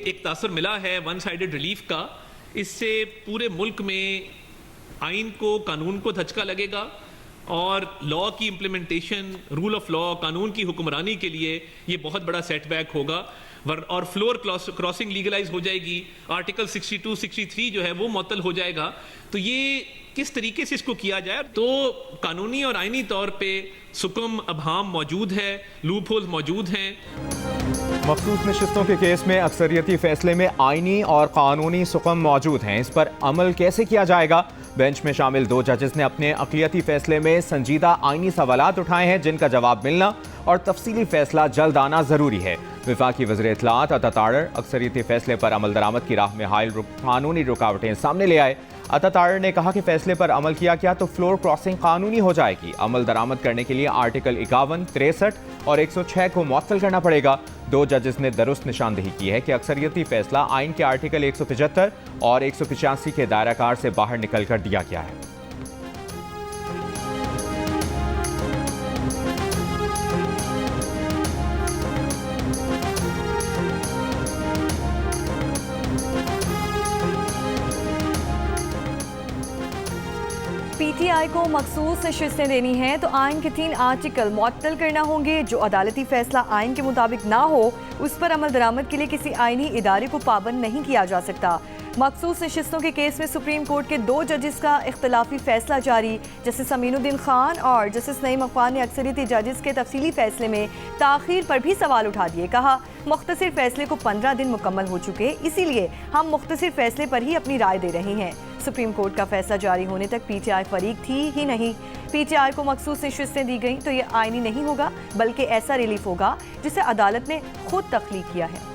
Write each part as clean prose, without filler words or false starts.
एक तासर मिला है वन साइडेड रिलीफ का, इससे पूरे मुल्क में आइन को, कानून को धचका लगेगा और लॉ की इम्प्लीमेंटेशन, रूल ऑफ लॉ, कानून की हुक्मरानी के लिए ये बहुत बड़ा सेटबैक होगा और फ्लोर क्रॉसिंग लीगलाइज हो जाएगी। आर्टिकल 62, 63 जो है वो मुअत्तल हो जाएगा। तो ये किस तरीके से इसको किया जाए, तो कानूनी और आइनी तौर पे सुकम अबहाम मौजूद है, लूप होल्स मौजूद हैं। मखसूस नशिस्तों के केस में अक्सरियती फैसले में आइनी और कानूनी सुकम मौजूद हैं। इस पर अमल कैसे किया जाएगा? बेंच में शामिल 2 जजेस ने अपने अक़लियती फैसले में संजीदा आइनी सवालात उठाए हैं, जिनका जवाब मिलना और तफसीली फैसला जल्द आना जरूरी है। वफाकी वज़ीर इत्तलाआत अता तारर अक्सरियती फैसले पर अमल दरामद की राह में हायल कानूनी रुकावटें सामने ले आए। अता तारर ने कहा कि फैसले पर अमल किया गया तो फ्लोर क्रॉसिंग कानूनी हो जाएगी। अमल दरामद करने के लिए आर्टिकल 51, 63 और 106 को मुअत्तल करना पड़ेगा। 2 जजेस ने दुरुस्त निशानदेही की है कि अक्सरियती फैसला आइन के आर्टिकल 175 और 185 के दायराकार से बाहर निकल कर दिया गया है। PTI को मखसूस नशिस्तें देनी हैं तो आइन के 3 आर्टिकल मुअत्तल करना होंगे। जो अदालती फैसला आइन के मुताबिक ना हो उस पर अमल दरामद के लिए किसी आइनी इदारे को पाबंद नहीं किया जा सकता। मखसूस नशिस्तों के केस में सुप्रीम कोर्ट के 2 जजेस का इख्तलाफी फैसला जारी। जस्टिस अमीनुद्दीन खान और जस्टिस नईम अफ़गान ने अक्सरियती जजेस के तफसीली फैसले में ताख़ीर पर भी सवाल उठा दिए। कहा, मुख्तसर फैसले को 15 दिन मुकम्मल हो चुके, इसीलिए हम मुख्तसर फैसले पर ही अपनी राय दे रहे हैं। सुप्रीम कोर्ट का फैसला जारी होने तक PTI फरीक थी ही नहीं। PTI को मखसूस नशिस्तें दी गई तो ये आइनी नहीं होगा, बल्कि ऐसा रिलीफ होगा जिसे अदालत ने खुद तख्लीक किया है।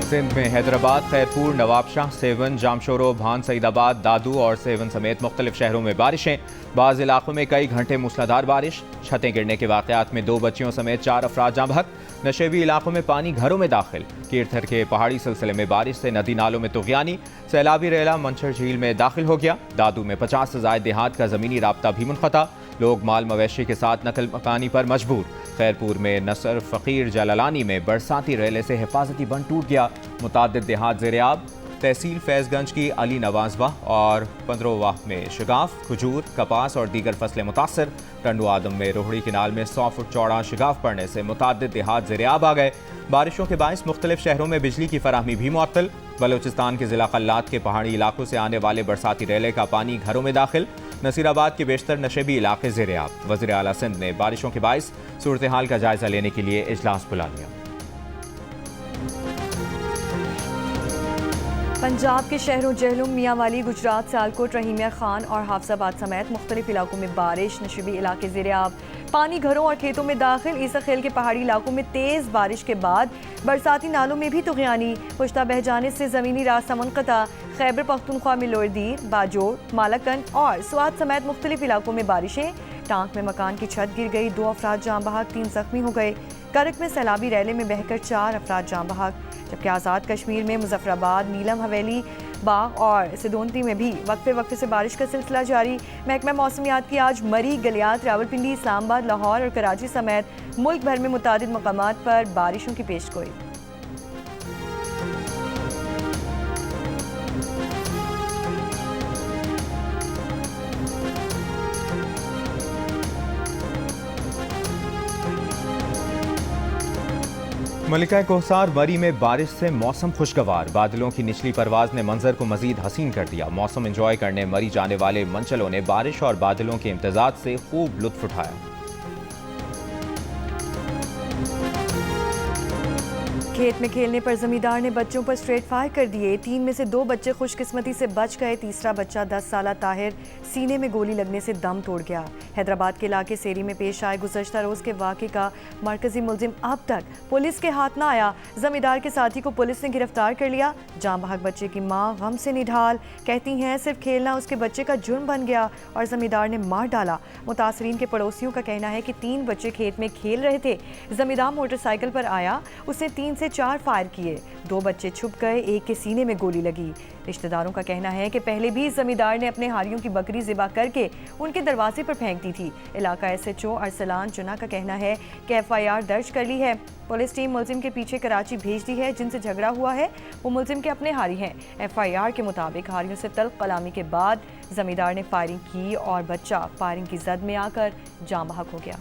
सिंध में हैदराबाद, खैरपुर, नवाबशाह, सेवन, जामशोरो, भान, सईदाबाद, दादू और सेवन समेत मुख्तलिफ शहरों में बारिशें। बाज़ इलाकों में कई घंटे मूसलाधार बारिश। छतें गिरने के वाक़यात में 2 बच्चियों समेत 4 अफराद जाँ बहक। नशेबी इलाकों में पानी घरों में दाखिल। कीरथर के पहाड़ी सिलसिले में बारिश से नदी नालों में तुग़यानी। सैलाबी रेला मंछर झील में दाखिल हो गया। दादू में 50 से ज़ायद देहात का ज़मीनी राब्ता भी मुनक़ता। लोग माल मवेशी के साथ नकल मकानी पर मजबूर। खैरपुर में नसर फ़कीर जलालानी में बरसाती रेले से हिफाजती बंद टूट गया। मुतादिद देहात ज़ेर-ए-आब। तहसील फैज़गंज की अली नवाज़वाह और 15वाह में शिगाफ, खजूर, कपास और दीगर फसलें मुतासर। टंडू आदम में रोहड़ी किनाल में 100 फुट चौड़ा शिगाफ पड़ने से मुतादिद देहात ज़ेर-ए-आब आ गए। बारिशों के बायस मुख्तलिफ शहरों में बिजली की फराहमी भी मुअत्तल। बलोचिस्तान के ज़िला कल्लात के पहाड़ी इलाकों से आने वाले बरसाती रेले का पानी घरों में दाखिल। नसीराबाद के बेशतर नशेबी इलाके ज़ेर-ए-आब। वज़ीर आला सिंध ने बारिशों के बायस सूरत हाल का जायजा लेने के लिए इजलास बुला लिया। पंजाब के शहरों जहलुम, मियांवाली, गुजरात, सियालकोट, रहीमिया खान और हाफसाबाद समेत मुख्तलिफ इलाकों में बारिश। नशेबी इलाके ज़ेर-ए-आब। पानी घरों और खेतों में दाखिल। ईसा खेल के पहाड़ी इलाकों में तेज़ बारिश के बाद बरसाती नालों में भी तुग़यानी। पुश्ता बह जाने से ज़मीनी रास्ता मुनक़ता। खैबर पख्तूनख्वा में लोरदीर, बाजोर, मालाकन और स्वात समेत मुख्तलिफ इलाकों में बारिशें। टांक में मकान की छत गिर गई, 2 अफराद जाँ बहक, 3 ज़ख्मी हो गए। करक में सैलाबी रैले में बहकर 4 अफराद जाँ बहक। जबकि आज़ाद कश्मीर में मुजफ्फराबाद, नीलम हवेली, बाग और सिदोंती में भी वक्फे वक्फे से बारिश का सिलसिला जारी। महकमा मौसमियात की आज मरी, गलियात, रावलपिंडी, इस्लामाबाद, लाहौर और कराची समेत मुल्क भर में मुतादिद मकामात पर बारिशों की पेशगोई। मलिका कोहसार मरी में बारिश से मौसम खुशगवार। बादलों की निचली परवाज ने मंजर को मजीद हसीन कर दिया। मौसम एंजॉय करने मरी जाने वाले मंचलों ने बारिश और बादलों के इम्तजाज से खूब लुत्फ उठाया। खेत में खेलने पर जमींदार ने बच्चों पर स्ट्रेट फायर कर दिए। 3 में से 2 बच्चे खुशकिस्मती से बच गए। तीसरा बच्चा 10 साला ताहिर सीने में गोली लगने से दम तोड़ गया। हैदराबाद के इलाके सेरी में पेश आए गुज़श्ता रोज़ के वाक़े का मरकजी मुलजिम अब तक पुलिस के हाथ न आया। जमींदार के साथी को पुलिस ने गिरफ्तार कर लिया। जाँ बहक बच्चे की माँ गम से निढाल, कहती हैं सिर्फ खेलना उसके बच्चे का जुर्म बन गया और जमींदार ने मार डाला। मुतासरीन के पड़ोसियों का कहना है कि 3 बच्चे खेत में खेल रहे थे। जमींदार मोटरसाइकिल पर आया, उसने 3 से में 4 फायर किए। 2 बच्चे छुप गए, एक के सीने में गोली लगी। रिश्तेदारों का कहना है कि पहले भी जमींदार ने अपने हारियों की बकरी ज़िबा करके उनके दरवाजे पर फेंक दी थी। इलाका SHO अरसलान चुना का कहना है कि FIR दर्ज कर ली है। पुलिस टीम मुलजिम के पीछे कराची भेज दी है। जिनसे झगड़ा हुआ है वो मुलजिम के अपने हारी हैं। FIR के मुताबिक हारियों से तल्ख कलामी के बाद जमींदार ने फायरिंग की और बच्चा फायरिंग की जद में आकर जान बहक हो गया।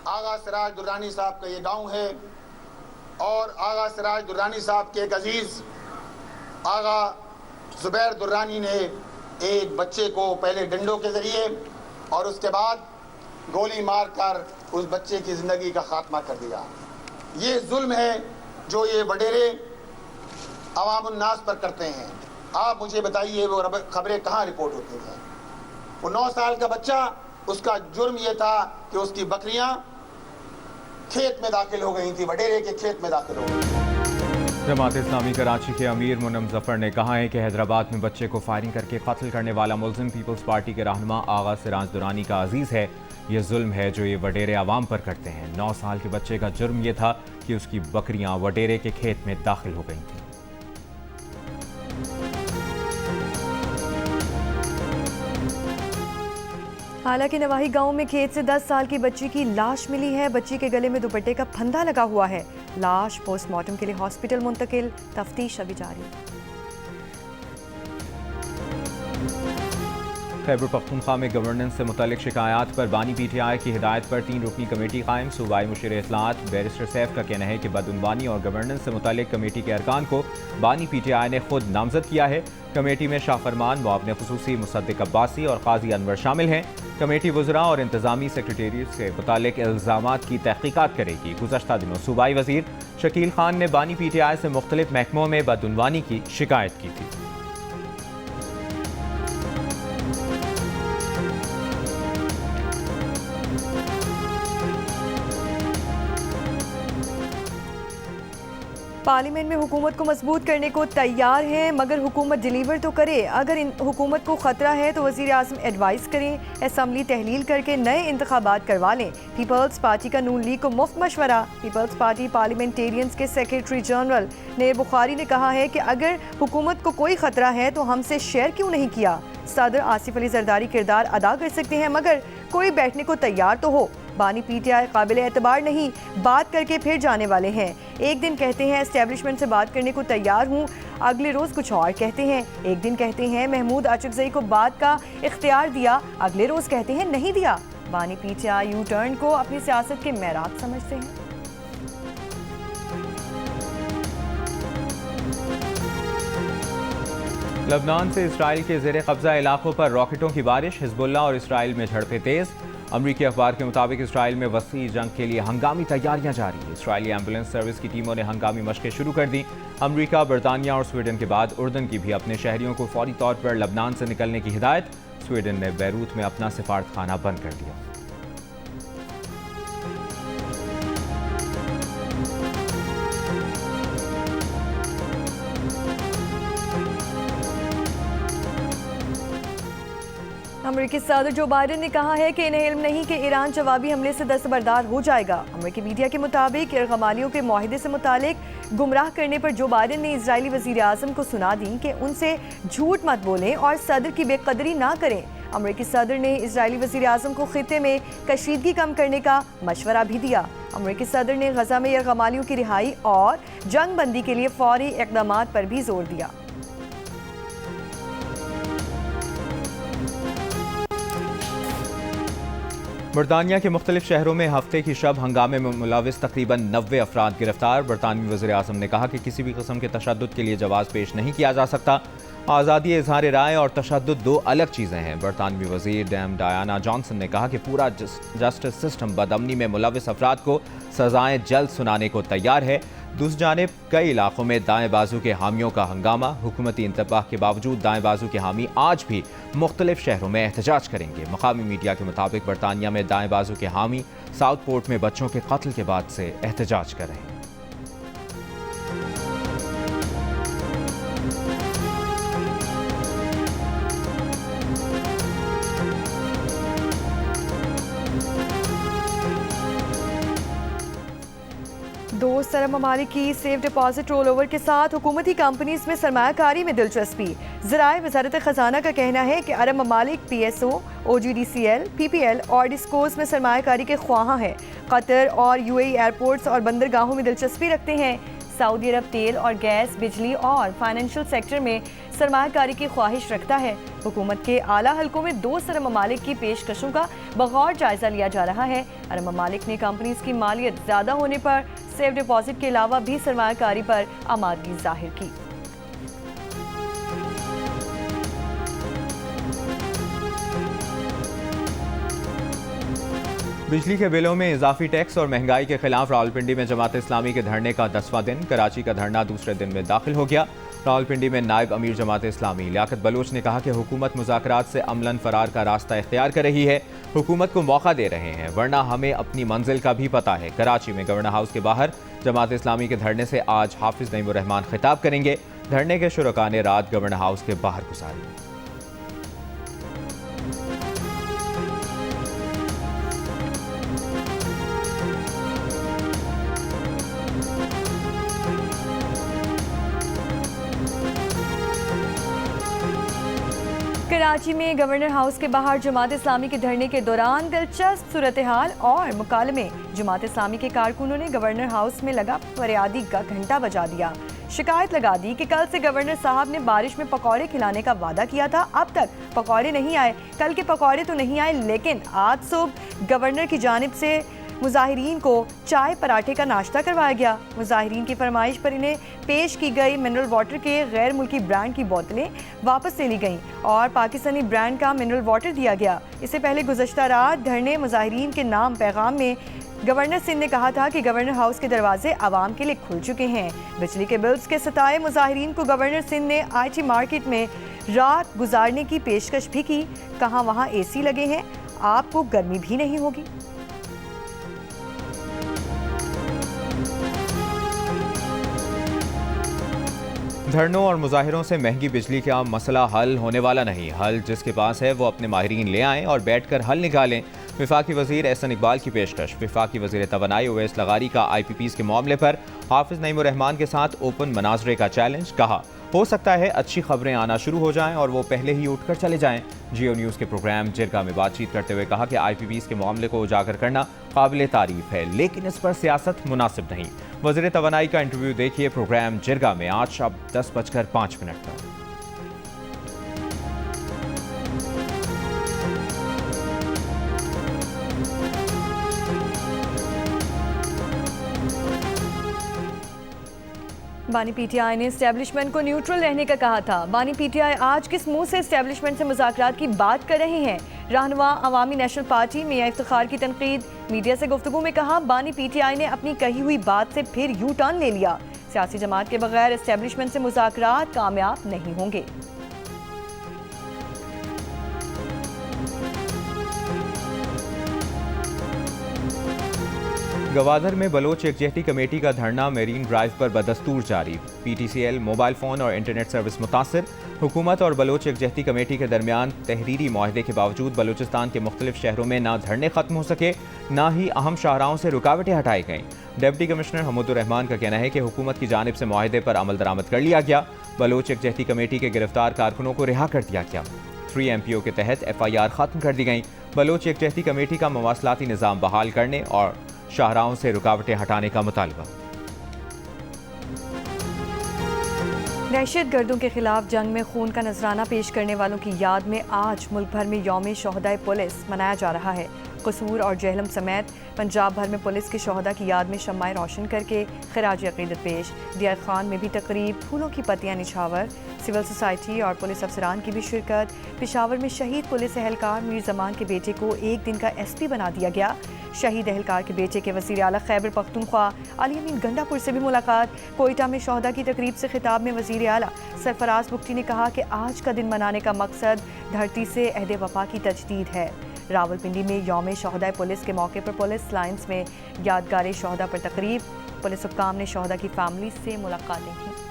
आगा सिराज दुर्रानी साहब का ये गांव है और आगा सिराज दुर्रानी साहब के एक अजीज आगा जुबैर दुर्रानी ने एक बच्चे को पहले डंडों के जरिए और उसके बाद गोली मारकर उस बच्चे की ज़िंदगी का खात्मा कर दिया। ये जुल्म है जो ये वडेरे अवामुन्नास पर करते हैं। आप मुझे बताइए वो खबरें कहाँ रिपोर्ट होती हैं? वो 9 साल का बच्चा, उसका जुर्म ये था कि उसकी बकरियां खेत में दाखिल हो गई थी, वडेरे के खेत में दाखिल हो गई। जमात इस्लामी कराची के अमीर मुनम जफर ने कहा है कि हैदराबाद में बच्चे को फायरिंग करके कत्ल करने वाला मुल्जिम पीपल्स पार्टी के रहनुमा आगा सिराज दुरानी का अजीज है। यह जुल्म है जो ये वडेरे आवाम पर करते हैं। 9 साल के बच्चे का जुर्म यह था कि उसकी बकरियां वडेरे के खेत में दाखिल हो गई थीं। हालांकि नवाही गांव में खेत से 10 साल की बच्ची की लाश मिली है। बच्ची के गले में दुपट्टे का फंदा लगा हुआ है। लाश पोस्टमार्टम के लिए हॉस्पिटल मुंतकिल, तफ्तीश अभी जारी। खैबर पख्तूनख्वा में गवर्नेंस से मुतल्लिक शिकायत पर बानी PTI की हिदायत पर 3 रुकनी कमेटी कायम। सूबाई मुशीर इत्तलात बैरिस्टर सैफ का कहना है कि बदउनवानी और गवर्नेंस से मुतल्लिक कमेटी के अरकान को बानी PTI ने खुद नामजद किया है। कमेटी में शाह फरमान, मुआवने खुसूसी मुसद्दिक अब्बासी और काजी अनवर शामिल हैं। कमेटी वज़रा और इंतजामी सेक्रेटेरिएट से मुतालिक इल्ज़ामात की तहकीकात करेगी। गुज़श्ता दिनों सूबाई वज़ीर शकील खान ने बानी PTI से मुख्तलिफ महकमों में बदउनवानी की शिकायत की थी। पार्लियामेंट में हुकूमत को मजबूत करने को तैयार हैं, मगर हुकूमत डिलीवर तो करे। अगर इन हुकूमत को ख़तरा है तो वज़ीर आज़म एडवाइस करें, असम्बली तहलील करके नए इंतखाबात करवा लें। पीपल्स पार्टी का नून लीग को मुफ्त मशवरा। पीपल्स पार्टी पार्लियामेंटेरियंस के सेक्रेटरी जनरल नईर बुखारी ने कहा है कि अगर हुकूमत को कोई ख़तरा है तो हमसे शेयर क्यों नहीं किया। सदर आसिफ अली जरदारी किरदार अदा कर सकते हैं, मगर कोई बैठने को तैयार तो हो। बानी PTI काबिल एतबार नहीं, बात करके फिर जाने वाले हैं। एक दिन कहते हैं एस्टेब्लिशमेंट से बात करने को तैयार हूँ, अगले रोज़ कुछ और कहते हैं। एक दिन कहते हैं महमूद आशिफजई को बात का इख्तियार दिया, अगले रोज़ कहते हैं नहीं दिया। बानी PTI यू टर्न को अपनी सियासत के मेराज समझते हैं। लबनान से इसराइल के ज़ेर कब्ज़ा इलाकों पर रॉकेटों की बारिश। हिजबुल्लाह और इसराइल में झड़पें तेज़। अमरीकी अखबार के मुताबिक इसराइल में वसी जंग के लिए हंगामी तैयारियां जारी। इसराइली एम्बुलेंस सर्विस की टीमों ने हंगामी मशक़ें शुरू कर दी। अमरीका, बरतानिया और स्वीडन के बाद उर्दन की भी अपने शहरियों को फौरी तौर पर लबनान से निकलने की हिदायत। स्वीडन ने बैरूत में अपना सिफारतखाना बंद कर दिया। अमेरिकी सदर जो बाइडेन ने कहा है कि इन्हें इल्म नहीं कि ईरान जवाबी हमले से दस्तबरदार हो जाएगा। अमेरिकी मीडिया के मुताबिक यरगमालियों के मुआहदे से मुतालिक गुमराह करने पर जो बाइडेन ने इजरायली वज़ीर आज़म को सुना दी कि उनसे झूठ मत बोलें और सदर की बेकदरी ना करें। अमेरिकी सदर ने इजरायली वज़ीर आज़म को खित्ते में कशीदगी कम करने का मशवरा भी दिया। अमेरिकी सदर ने गजा में यरगमालियों की रिहाई और जंग बंदी के लिए फौरी इक़दामात पर भी जोर दिया। बरतानिया के मुख्तलिफ शहरों में हफ्ते की शब हंगामे में मुलविस तकरीबन 90 अफराद गिरफ्तार। बरतानवी वज़ीर आज़म ने कहा कि किसी भी किस्म के तशद्दुद के लिए जवाब पेश नहीं किया जा सकता। आज़ादी इज़हार राय और तशद्दुद 2 अलग चीज़ें हैं। बरतानवी वज़ीर डैम डायाना जॉनसन ने कहा कि पूरा जस्टिस सिस्टम बदअमनी में मुलविस अफराद को सज़ाएँ जल्द सुनाने को तैयार है। दूसरी जानिब कई इलाकों में दाएँ बाजू के हामियों का हंगामा। हुकूमती इंतबाह के बावजूद दाएँ बाजू के हामी आज भी मुख्तलिफ शहरों में एहतजाज करेंगे। मकामी मीडिया के मुताबिक बरतानिया में दाएँ बाजू के हामी साउथ पोर्ट में बच्चों के कत्ल के बाद से एहतजाज कर रहे हैं। दोस्त अरब ममालिक की सेफ डिपॉजिट रोल ओवर के साथ हुकूमती कंपनीज में सरमायाकारी में दिलचस्पी। ज़राए वज़ारत ख़जाना का कहना है कि अरब ममालिक PSO, OGDCL, PPL और डिस्कोस में सरमायाकारी के ख्वाहां हैं। कतर और UAE एयरपोर्ट्स और बंदरगाहों में दिलचस्पी रखते हैं। सऊदी अरब तेल और गैस, बिजली और फाइनेंशियल सेक्टर में सरमायाकारी की ख्वाहिश रखता है। हुकूमत के आला हलकों में 2 अरब ममालिक की पेशकशों का बगौर जायजा लिया जा रहा है। अरब ममालिक ने कंपनीज की मालियत ज़्यादा होने पर सेफ डिपॉजिट के अलावा भी सरमायाकारी पर आमादगी जाहिर की। बिजली के बिलों में इजाफी टैक्स और महंगाई के खिलाफ रावलपिंडी में जमात इस्लामी के धरने का 10वां दिन। कराची का धरना दूसरे दिन में दाखिल हो गया। रावलपिंडी में नायब अमीर जमात इस्लामी लियाकत बलोच ने कहा कि हुकूमत मुज़ाकरात से अमलन फरार का रास्ता इख्तियार कर रही है। हुकूमत को मौका दे रहे हैं, वरना हमें अपनी मंजिल का भी पता है। कराची में गवर्नर हाउस के बाहर जमात इस्लामी के धरने से आज हाफिज नईमुर रहमान खिताब करेंगे। धरने के शुरका ने रात गवर्नर हाउस के बाहर गुजारी। कराची में गवर्नर हाउस के बाहर जमात इस्लामी के धरने के दौरान दिलचस्प सूरत हाल और मुकालमे। जमात इस्लामी के कारकुनों ने गवर्नर हाउस में लगा फरियादी का घंटा बजा दिया। शिकायत लगा दी कि कल से गवर्नर साहब ने बारिश में पकौड़े खिलाने का वादा किया था, अब तक पकौड़े नहीं आए। कल के पकौड़े तो नहीं आए, लेकिन आज सुबह गवर्नर की जानिब से मुजाहिरीन को चाय पराठे का नाश्ता करवाया गया। मुजाहिरीन की फरमाइश पर इन्हें पेश की गई मिनरल वाटर के गैर मुल्की ब्रांड की बोतलें वापस ले ली गईं और पाकिस्तानी ब्रांड का मिनरल वाटर दिया गया। इससे पहले गुज़श्ता रात धरने मुजाहिरीन के नाम पैगाम में गवर्नर सिंध ने कहा था कि गवर्नर हाउस के दरवाजे आवाम के लिए खुल चुके हैं। बिजली के बिल्स के सताए मुजाहिरीन को गवर्नर सिंध ने IT मार्केट में रात गुजारने की पेशकश भी की। कहाँ वहाँ AC लगे हैं, आपको गर्मी भी नहीं होगी। धरनों और मुजाहिरों से महंगी बिजली का मसला हल होने वाला नहीं। हल जिसके पास है वो अपने माहिरीन ले आएँ और बैठकर हल निकालें। वफाकी वज़ीर एहसन इकबाल की पेशकश। वफाकी वज़ीर तवानाई उवैस लगारी का IPPs के मामले पर हाफिज नईमुर रहमान के साथ ओपन मनाजरे का चैलेंज। कहा हो सकता है अच्छी खबरें आना शुरू हो जाएं और वो पहले ही उठकर चले जाएं। जियो न्यूज़ के प्रोग्राम जिरगा में बातचीत करते हुए कहा कि IPPs के मामले को उजागर करना काबिल तारीफ है, लेकिन इस पर सियासत मुनासिब नहीं। वज़ीर तवानाई का इंटरव्यू देखिए प्रोग्राम जिरगा में आज शाम 10:05 पर। बानी PTI ने एस्टेब्लिशमेंट को न्यूट्रल रहने का कहा था। बानी PTI आज किस मुंह से एस्टेब्लिशमेंट से मुज़ाकरात की बात कर रहे हैं? रहनुमा अवामी नेशनल पार्टी मियां इफ्तिखार की तनकीद। मीडिया से गुफ्तगू में कहा बानी PTI ने अपनी कही हुई बात से फिर यू टर्न ले लिया। सियासी जमात के बगैर एस्टेब्लिशमेंट से मुज़ाकरात कामयाब नहीं होंगे। गवादर में बलोच यकजहती कमेटी का धरना मेरीन ड्राइव पर बदस्तूर जारी। PTCL मोबाइल फ़ोन और इंटरनेट सर्विस मुतासर। हुकूमत और बलोच यकजहती कमेटी के दरमियान तहरीरी मुआहदे के बावजूद बलूचिस्तान के मुख्तलिफ शहरों में ना धरने खत्म हो सके, ना ही अहम शाहराहों से रुकावटें हटाई गईं। डिप्टी कमिश्नर हमुदुर रहमान का कहना है कि हुकूमत की जानिब से मुआहदे पर अमल दरामद कर लिया गया। बलोच यकजहती कमेटी के गिरफ्तार कारकुनों को रिहा कर दिया गया। 3 MPO के तहत FIR खत्म कर दी गई। बलोच यकजहती कमेटी का मवासलाती निज़ाम बहाल करने और शाहराहों से रुकावटें हटाने का मुतालबा। दहशत गर्दों के खिलाफ जंग में खून का नजराना पेश करने वालों की याद में आज मुल्क भर में यौम शोहदाए पुलिस मनाया जा रहा है। कसूर और जेहलम समेत पंजाब भर में पुलिस के शोहदा की याद में शम्माएं रोशन करके खिराज अकीदत पेश। DI खान में भी तकरीब, फूलों की पत्तियां निछावर, सिविल सोसाइटी और पुलिस अफसरान की भी शिरकत। पेशावर में शहीद पुलिस एहलकार मीर जमान के बेटे को एक दिन का SP बना दिया गया। शहीद एहलकार के बेटे के वज़ीर आला खैबर पख्तूनख्वा अली अमीन गंडापुर से भी मुलाकात। कोयटा में शोहदा की तकरीब से खिताब में वज़ीर आला सरफराज बुख्ती ने कहा कि आज का दिन मनाने का मकसद धरती से अहद वफा की तजदीद है। रावलपिंडी में यौम शोहदा पुलिस के मौके पर पुलिस लाइन्स में यादगार शोहदा पर तकरीब। पुलिस हुक्काम ने शोहदा की फैमिली से मुलाकातें की।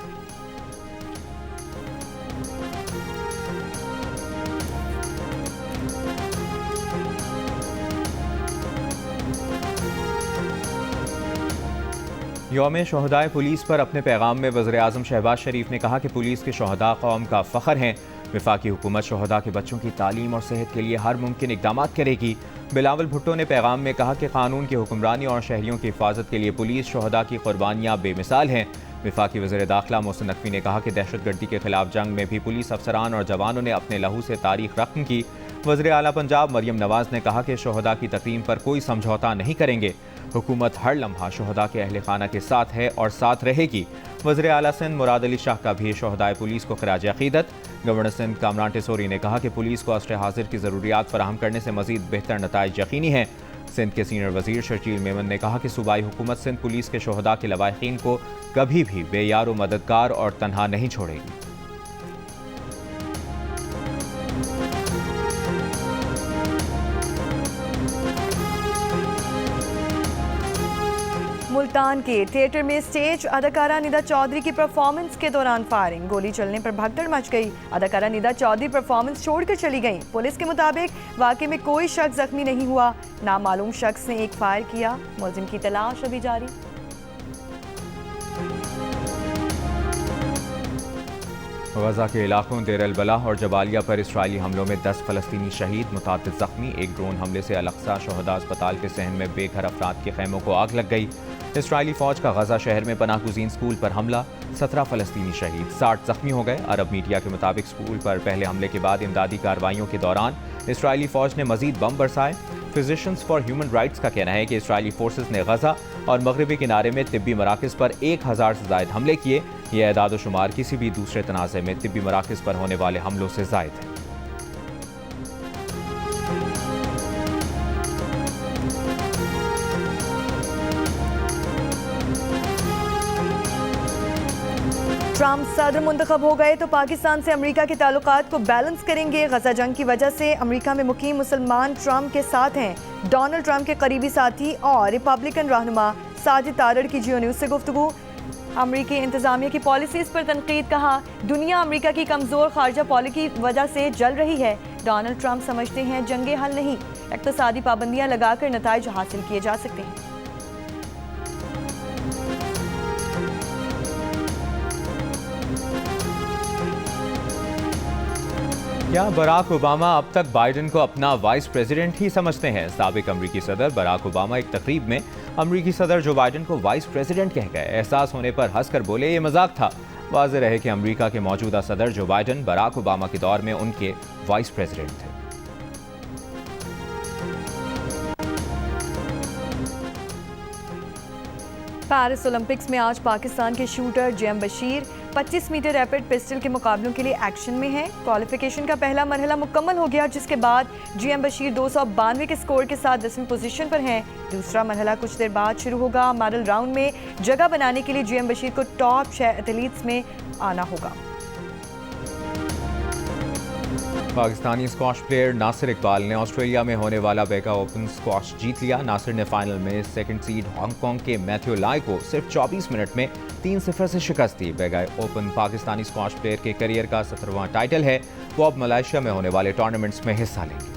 यौम शहदाए पुलिस पर अपने पैगाम में वज़ीर-ए-आज़म शहबाज शरीफ ने कहा कि पुलिस के शहदा कौम का फ़ख्र हैं। वफाकी हुकूमत शहदा के बच्चों की तालीम और सेहत के लिए हर मुमकिन इक़दाम करेगी। बिलावल भुट्टो ने पैगाम में कहा कि कानून की हुक्मरानी और शहरियों की हिफाजत के लिए पुलिस शहदा की कुर्बानियाँ बेमिसाल हैं। वफाकी वज़ीर दाखिला मोहसिन नकवी ने कहा कि दहशतगर्दी के खिलाफ जंग में भी पुलिस अफसरान और जवानों ने अपने लहू से तारीख रकम की। वज़ीर आला पंजाब मरियम नवाज ने कहा कि शहदा की तकरीम पर कोई समझौता नहीं करेंगे। हुकूमत हर लम्हा शहदा के अहल खाना के साथ है और साथ रहेगी। वज़ीर आला सिंध मुराद अली शाह का भी शहदाए पुलिस को खिराज अक़ीदत। गवर्नर सिंध कामरान टिसोरी ने कहा कि पुलिस को अस्र हाजिर की ज़रूरियात फराहम करने से मज़ीद बेहतर नताइज यकीनी हैं। सिंध के सीनियर वज़ीर शर्जील मेमन ने कहा कि सूबाई हुकूमत सिंध पुलिस के शहदा के लवाहिकीन को कभी भी बेयार व मददगार और तन्हा नहीं छोड़ेगी। मुल्तान के थिएटर में स्टेज अदाकारा निदा चौधरी की परफॉर्मेंस के दौरान फायरिंग, गोली चलने पर भगदड़ मच गई। अदाकारा निदा चौधरी परफॉर्मेंस छोड़कर चली गईं। पुलिस के मुताबिक वाक़े में कोई शख्स जख्मी नहीं हुआ। नामालूम शख्स ने एक फायर किया। मुलजिम की तलाश अभी जारी। गजा के इलाकों देर अल बलाह और जबालिया पर इसराइली हमलों में 10 फ़लस्तीनी शहीद, मुतादिद ज़ख्मी। एक ड्रोन हमले से अल-अक़सा शहदा अस्पताल के सहन में बेघर अफराद के खैमों को आग लग गई। इसराइली फ़ौज का गजा शहर में पनाह गुज़ीन स्कूल पर हमला, 17 फ़लस्तीनी शहीद, 60 ज़ख्मी हो गए। अरब मीडिया के मुताबिक स्कूल पर पहले हमले के बाद इमदादी कार्रवाइयों के दौरान इसराइली फ़ौज ने मज़ीद बम बरसाए। फिजिशियंस फॉर ह्यूमन राइट्स का कहना है कि इसराइली फोर्सेस ने गजा और मगरबी किनारे में तिब्बी मराकज़ पर 1000 से ज़ायद हमले किए। यह एदाद शुमार किसी भी दूसरे तनाज़े में तिब्बी मराकज़ पर होने वाले हमलों से ज़ायद है। ट्रंप सदर मुंतखब हो गए तो पाकिस्तान से अमेरिका के ताल्लुकात को बैलेंस करेंगे। गजा जंग की वजह से अमेरिका में मुकीम मुसलमान ट्रंप के साथ हैं। डोनाल्ड ट्रंप के करीबी साथी और रिपब्लिकन रहनुमा साजिद तारड़ की जियो न्यूज़ से गुफ्तगू। अमेरिकी इंतजामिया की पॉलिसीज़ पर तनकीद, कहा दुनिया अमेरिका की कमज़ोर खारजा पॉलिसी की वजह से जल रही है। डोनाल्ड ट्रंप समझते हैं जंगे हल नहीं, इक़्तिसादी पाबंदियाँ लगाकर नताइज हासिल किए जा सकते हैं। क्या बराक ओबामा अब तक बाइडन को अपना वाइस प्रेसिडेंट ही समझते हैं? साबिक अमरीकी सदर बराक ओबामा एक तकरीब में अमरीकी सदर जो बाइडन को वाइस प्रेसिडेंट कह गए। एहसास होने पर हंसकर बोले, ये मजाक था। वाज़ेह रहे कि अमरीका के मौजूदा सदर जो बाइडन बराक ओबामा के दौर में उनके वाइस प्रेसिडेंट थे। पेरिस ओलंपिक्स में आज पाकिस्तान के shooter JM Bashir 25 metre rapid pistol के मुकाबलों के लिए एक्शन में है। क्वालिफिकेशन का पहला मरहला मुकम्मल हो गया, जिसके बाद जेएम बशीर 292 के स्कोर के साथ 10वीं पोजीशन पर हैं। दूसरा मरहला कुछ देर बाद शुरू होगा। मेडल राउंड में जगह बनाने के लिए जेएम बशीर को टॉप 6 एथलीट्स में आना होगा। पाकिस्तानी स्क्वाश प्लेयर नासिर इकबाल ने ऑस्ट्रेलिया में होने वाला बेगा ओपन स्क्वाश जीत लिया। नासिर ने फाइनल में सेकंड सीड हांगकांग के मैथ्यू लाई को सिर्फ 24 मिनट में 3-0 से शिकस्त दी। बेगा ओपन पाकिस्तानी स्क्वाश प्लेयर के करियर का 17वां टाइटल है। वो अब मलेशिया में होने वाले टूर्नामेंट्स में हिस्सा लेंगे।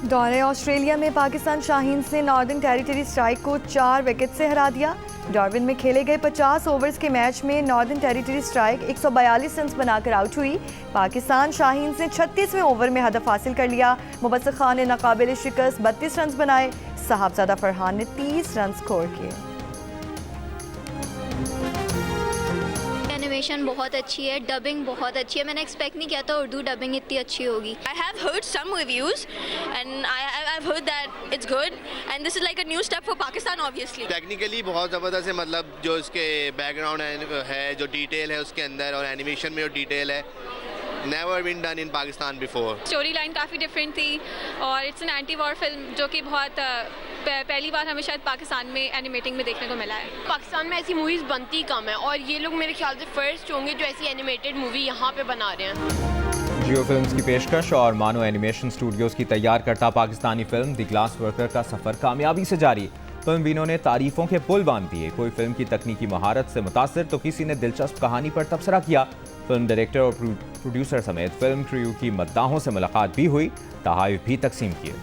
दौरे ऑस्ट्रेलिया में पाकिस्तान शाहीन्स ने नॉर्दर्न टेरिटरी स्ट्राइक को 4 विकेट से हरा दिया। डार्विन में खेले गए 50 ओवर्स के मैच में नॉर्दर्न टेरिटरी स्ट्राइक 142 रन बनाकर आउट हुई। पाकिस्तान शाहीन्स ने 36वें ओवर में हदफ हासिल कर लिया। मुबस्सिर खान ने नाकाबिल शिकस्त 32 रन बनाए। साहबजादा फरहान ने 30 रन स्कोर किए। एनिमेशन बहुत अच्छी है, डबिंग बहुत अच्छी है। मैंने एक्सपेक्ट नहीं किया था उर्दू डबिंग इतनी अच्छी होगी। I have heard some reviews and I've heard that it's good and this is like a new step for Pakistan obviously. Technically बहुत ज़बरदस्त है, मतलब जो इसके बैकग्राउंड है, जो डिटेल है उसके अंदर और एनिमेशन में जो डिटेल है, never been done in Pakistan before. Story line काफ़ी डिफरेंट थी और it's an anti war film जो कि बहुत पहली बार हमें शायद पाकिस्तान में एनिमेटिंग में देखने को मिला है। पाकिस्तान में ऐसी मूवीज़ बनती कम है और ये लोग मेरे ख्याल से फर्स्ट होंगे जो ऐसी एनिमेटेड मूवी यहाँ पे बना रहे हैं। जियो फिल्म्स की पेशकश और मानो एनिमेशन स्टूडियोज की तैयार करता Pakistani film the glass worker का सफ़र कामयाबी से जारी। फिल्म बीनों ने तारीफों के पुल बांध दिए। कोई फिल्म की तकनीकी महारत से मुतासिर तो किसी ने दिलचस्प कहानी पर तबसरा किया। फिल्म डायरेक्टर और प्रोड्यूसर समेत फिल्म क्रू की मद्दाहों से मुलाकात भी हुई, तहाइफ भी तकसीम किए।